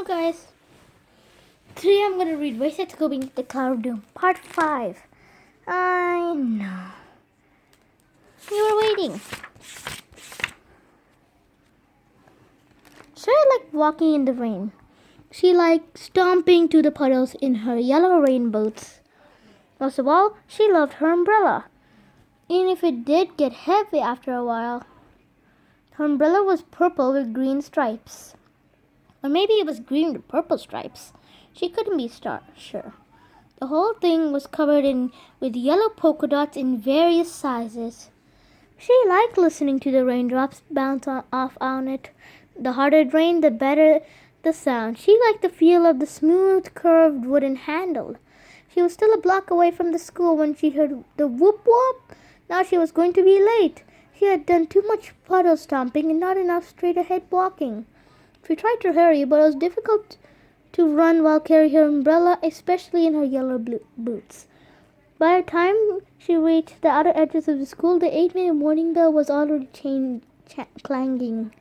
Hello guys, today I'm going to read Wayside to Go Beneath the Cloud of Doom, Part 5. I know. You were waiting. Sarah liked walking in the rain. She liked stomping to the puddles in her yellow rain boots. Most of all, she loved her umbrella, even if it did get heavy after a while. Her umbrella was purple with green stripes. Or maybe it was green with purple stripes. She couldn't be sure. The whole thing was covered with yellow polka dots in various sizes. She liked listening to the raindrops bounce off on it. The harder it rained, the better the sound. She liked the feel of the smooth, curved wooden handle. She was still a block away from the school when she heard the whoop whoop. Now she was going to be late. She had done too much puddle stomping and not enough straight ahead walking. She tried to hurry, but it was difficult to run while carrying her umbrella, especially in her yellow boots. By the time she reached the outer edges of the school, the 8-minute warning bell was already clanging.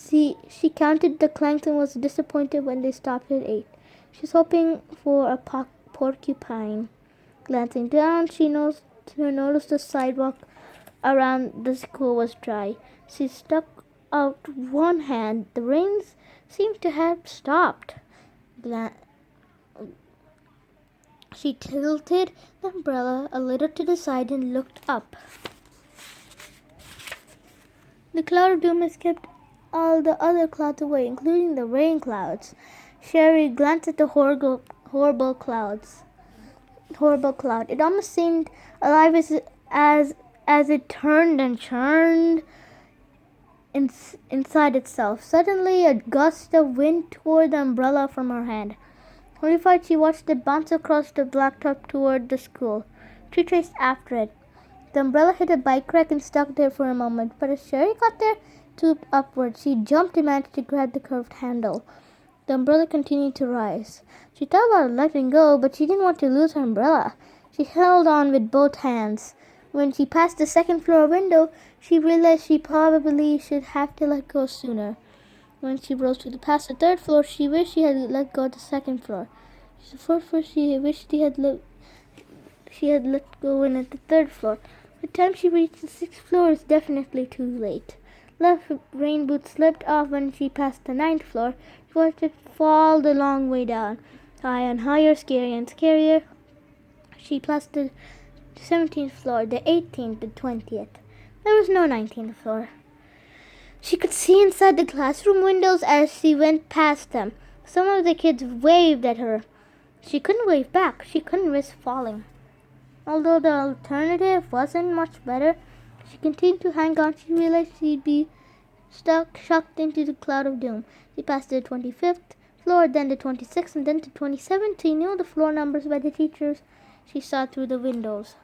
She counted the clanks and was disappointed when they stopped at 8. She was hoping for a porcupine. Glancing down, she noticed the sidewalk around the school was dry. She stuck out one hand. The rain seemed to have stopped. She tilted the umbrella a little to the side and looked up. The cloud of doom has kept all the other clouds away, including the rain clouds. Sherry glanced at the horrible cloud. It almost seemed alive as it turned and churned inside itself. Suddenly, a gust of wind tore the umbrella from her hand. Horrified, she watched it bounce across the blacktop toward the school. She traced after it. The umbrella hit a bike rack and stuck there for a moment, but as Sherry got there, tubed upward, she jumped and managed to grab the curved handle. The umbrella continued to rise. She thought about letting go, but she didn't want to lose her umbrella. She held on with both hands. When she passed the second floor window, she realized she probably should have to let go sooner. When she rose to pass the third floor, she wished she had let go of the second floor. The fourth floor, she wished she had let go in at the third floor. By the time she reached the sixth floor, it was definitely too late. Left rain boots slipped off when she passed the ninth floor. She watched it fall the long way down. High and higher, scarier and scarier. She passed the 17th floor, the 18th, the 20th. There was no 19th floor. She could see inside the classroom windows as she went past them. Some of the kids waved at her. She couldn't wave back. She couldn't risk falling. Although the alternative wasn't much better, she continued to hang on. She realized she'd be sucked into the cloud of doom. She passed the 25th floor, then the 26th, and then the 27th. She knew the floor numbers by the teachers she saw through the windows.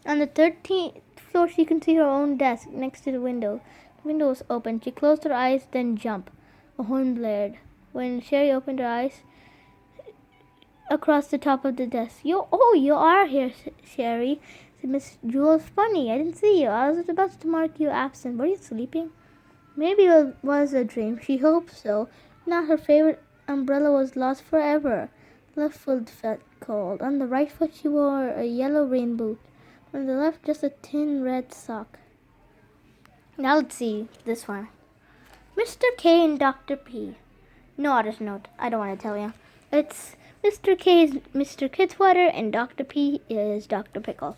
On the 13th floor, she could see her own desk next to the window. The window was open. She closed her eyes, then jumped. A horn blared. When Sherry opened her eyes, across the top of the desk. You are here, Sherry," said Miss Jewels. "Funny, I didn't see you. I was about to mark you absent. Were you sleeping?" Maybe it was a dream. She hoped so. Now her favorite umbrella was lost forever. Left foot felt cold. On the right foot, she wore a yellow rain boot. On the left, just a thin red sock. Now let's see this one. Mr. K and Dr. P. No author's note. I don't want to tell you. It's Mr. K is Mr. Kidswater and Dr. P is Dr. Pickle.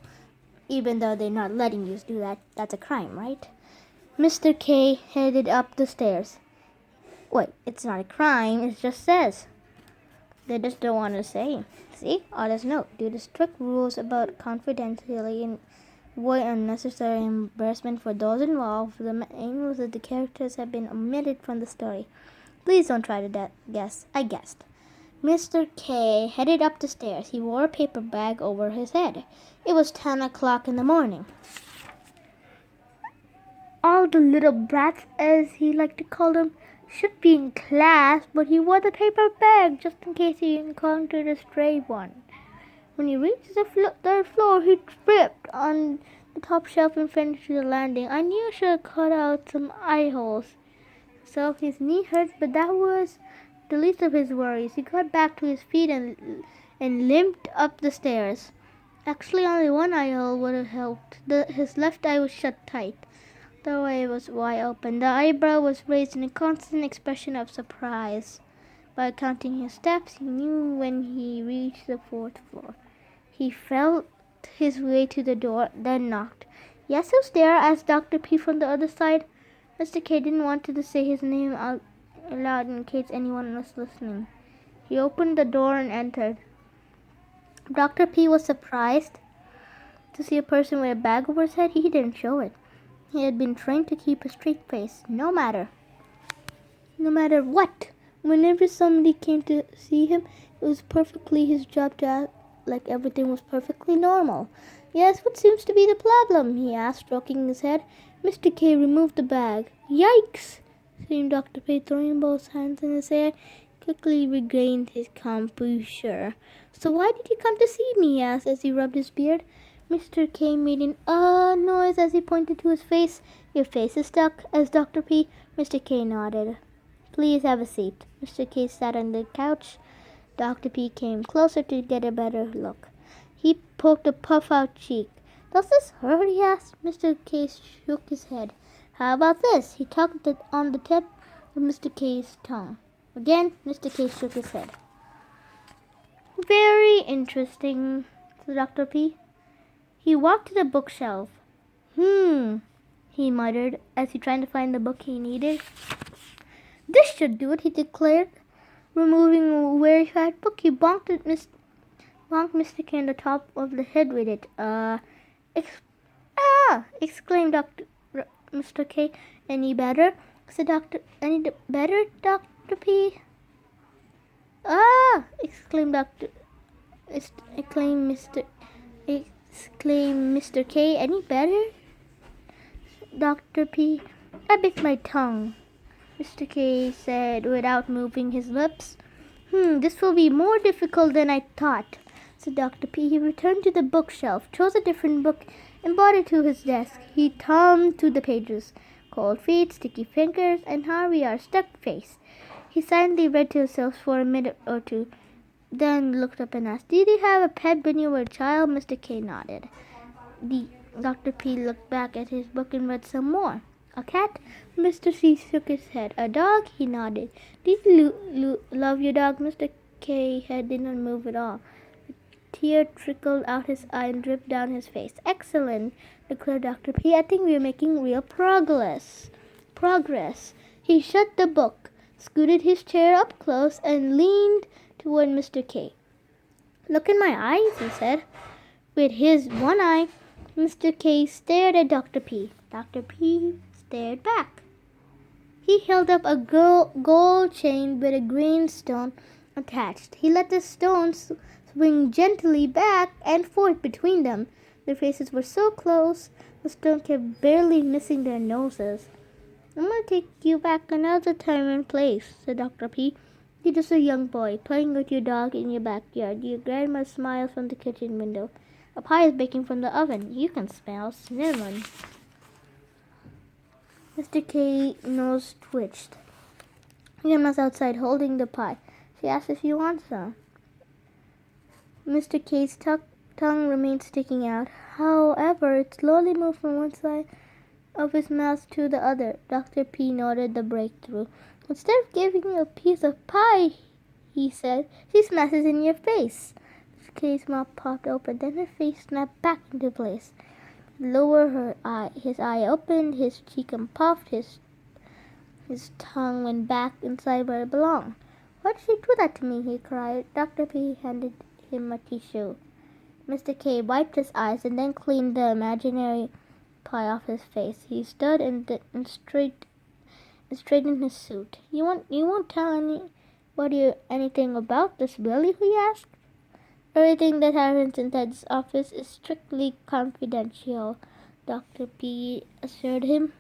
Even though they're not letting you do that, that's a crime, right? Mr. K headed up the stairs. Wait, it's not a crime, it just says. They just don't want to say. See? Author's note. Due to strict rules about confidentiality and avoid unnecessary embarrassment for those involved, the names of the characters have been omitted from the story. Please don't try to guess. I guessed. Mr. K headed up the stairs. He wore a paper bag over his head. It was 10 o'clock in the morning. All the little brats, as he liked to call them, should be in class, but he wore the paper bag just in case he encountered a stray one. When he reached the third floor, he tripped on the top shelf and fell to the landing. "I knew I should have cut out some eye holes," so his knee hurt, but that was the least of his worries. He got back to his feet and limped up the stairs. Actually, only one eye hole would have helped. His left eye was shut tight. The eye was wide open. The eyebrow was raised in a constant expression of surprise. By counting his steps, he knew when he reached the 4th floor. He felt his way to the door, then knocked. "Yes, who's there?" asked Dr. P from the other side. Mr. K didn't want to say his name out loud in case anyone was listening. He opened the door and entered. Dr. P was surprised to see a person with a bag over his head. He didn't show it. He had been trained to keep a straight face, no matter what. Whenever somebody came to see him, it was perfectly his job to act like everything was perfectly normal. "Yes, what seems to be the problem?" he asked, stroking his head. Mr. K removed the bag. "Yikes!" screamed Dr. P, throwing both hands in his air. Quickly regained his composure. "So why did you come to see me?" he asked as he rubbed his beard. Mr. K made an noise as he pointed to his face. "Your face is stuck," asked Dr. P. Mr. K nodded. "Please have a seat." Mr. K sat on the couch. Dr. P came closer to get a better look. He poked a puff-out cheek. "Does this hurt?" he asked. Mr. K shook his head. "How about this?" He tugged on the tip of Mr. K's tongue. Again, Mr. K shook his head. "Very interesting," said Dr. P. He walked to the bookshelf. He muttered as he tried to find the book he needed. "This should do it," he declared. Removing a very fat book, he bonked Mr. K on the top of the head with it. Exclaimed Mr. K. "Any better?" said Any better, Dr. P? Exclaimed Mr. K. "Any better, Dr. P?" "I bit my tongue," Mr. K said without moving his lips. This will be more difficult than I thought," said Dr. P. He returned to the bookshelf, chose a different book, and brought it to his desk. He thumbed through the pages. "Cold feet, sticky fingers, and here we are, stuck face." He silently read to himself for a minute or two, then looked up and asked, "Did you have a pet when you were a child?" Mr. K nodded. Dr. P looked back at his book and read some more. "A cat?" Mr. C shook his head. "A dog?" He nodded. "Did you love your dog?" Mr. K head did not move at all. A tear trickled out his eye and dripped down his face. "Excellent," declared Dr. P. "I think we are making real progress." He shut the book, scooted his chair up close, and leaned toward Mr. K. "Look in my eyes," he said. With his one eye, Mr. K stared at Dr. P. Dr. P stared back. He held up a gold chain with a green stone attached. He let the stone swing gently back and forth between them. Their faces were so close, the stone kept barely missing their noses. "I'm going to take you back another time and place," said Dr. P. "You're just a young boy, playing with your dog in your backyard. Your grandma smiles from the kitchen window. A pie is baking from the oven. You can smell cinnamon." Mr. K's nose twitched. Grandma's outside holding the pie. She asked if you want some. Mr. K's tongue remained sticking out. However, it slowly moved from one side of his mouth to the other. Dr. P noted the breakthrough. "Instead of giving you a piece of pie," he said, "she smashes in your face." Mr. K's mouth popped open, then her face snapped back into place. His eye opened, his cheek puffed, his tongue went back inside where it belonged. "Why did she do that to me?" he cried. Dr. P handed him a tissue. Mr. K wiped his eyes and then cleaned the imaginary pie off his face. He stood and straightened his suit. You won't tell anybody anything about this, will you?" he asked. "Everything that happens inside this office is strictly confidential," Dr. P assured him.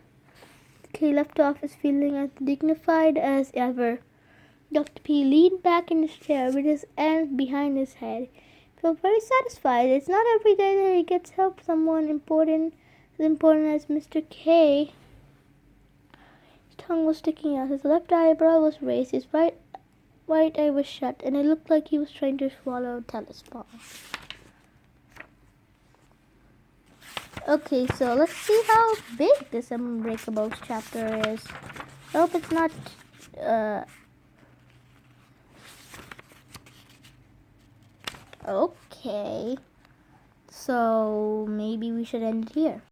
K left the office feeling as dignified as ever. Dr. P leaned back in his chair with his hands behind his head. He felt very satisfied. It's not every day that he gets help someone as important as Mr. K. tongue was sticking out, his left eyebrow was raised, his right eye was shut, and it looked like he was trying to swallow a tennis ball. Okay, so let's see how big this Unbreakables chapter is. I hope it's not okay. So maybe we should end it here.